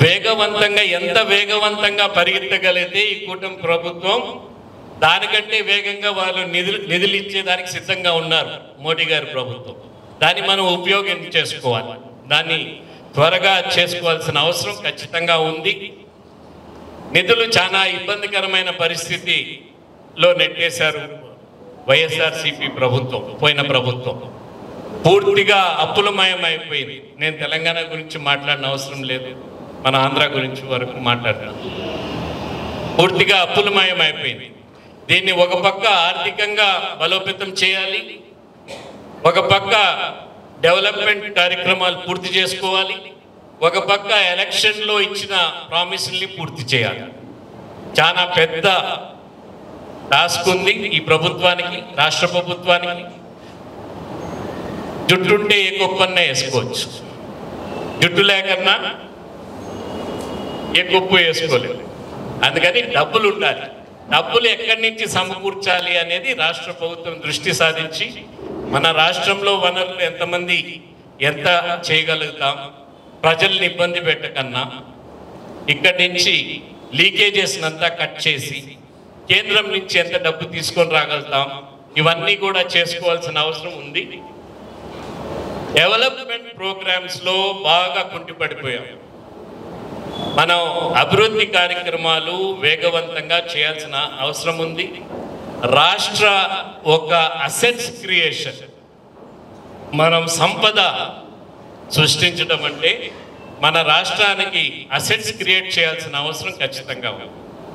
వేగవంతంగా ఎంత వేగవంతంగా పరిగెత్తగలిగితే ఈ కూటమి ప్రభుత్వం దానికంటే వేగంగా వాళ్ళు నిధులు ఇచ్చేదానికి సిద్ధంగా ఉన్నారు మోడీ గారి ప్రభుత్వం. దాన్ని మనం ఉపయోగం చేసుకోవాలి. దాన్ని త్వరగా చేసుకోవాల్సిన అవసరం ఖచ్చితంగా ఉంది. నిధులు చాలా ఇబ్బందికరమైన పరిస్థితిలో నెట్టేశారు వైఎస్ఆర్సీపీ ప్రభుత్వం. పోయిన ప్రభుత్వం పూర్తిగా అప్పులమయం అయిపోయింది. నేను తెలంగాణ గురించి మాట్లాడిన అవసరం లేదు, మన ఆంధ్ర గురించి వరకు మాట్లాడతాను. పూర్తిగా అప్పులమయం అయిపోయింది. దీన్ని ఒక పక్క ఆర్థికంగా బలోపేతం చేయాలి, ఒక పక్క డెవలప్మెంట్ కార్యక్రమాలు పూర్తి చేసుకోవాలి, ఒక పక్క ఎలక్షన్లో ఇచ్చిన ప్రామిస్ని పూర్తి చేయాలి. చాలా పెద్ద టాస్క్ ఉంది ఈ ప్రభుత్వానికి, రాష్ట్ర ప్రభుత్వానికి. జుట్టుంటే ఏ గొప్పన్నా వేసుకోవచ్చు, జుట్టు లేకన్నా ఏ గొప్ప వేసుకోలేదు. అందుకని డబ్బులు ఉండాలి. డబ్బులు ఎక్కడి నుంచి సమకూర్చాలి అనేది రాష్ట్ర ప్రభుత్వం దృష్టి సాధించి మన రాష్ట్రంలో వనరులు ఎంత చేయగలుగుతాం, ప్రజల్ని ఇబ్బంది పెట్టకన్నా ఇక్కడి నుంచి లీకేజెస్ అంతా కట్ చేసి కేంద్రం నుంచి ఎంత డబ్బు తీసుకొని రాగలుగుతాం, ఇవన్నీ కూడా చేసుకోవాల్సిన అవసరం ఉంది. డెవలప్మెంట్ ప్రోగ్రామ్స్లో బాగా కుంటిపడిపోయాం. మనం అభివృద్ధి కార్యక్రమాలు వేగవంతంగా చేయాల్సిన అవసరం ఉంది. రాష్ట్ర ఒక అసెట్స్ క్రియేషన్, మనం సంపద సృష్టించడం అంటే మన రాష్ట్రానికి అసెట్స్ క్రియేట్ చేయాల్సిన అవసరం ఖచ్చితంగా ఉంది.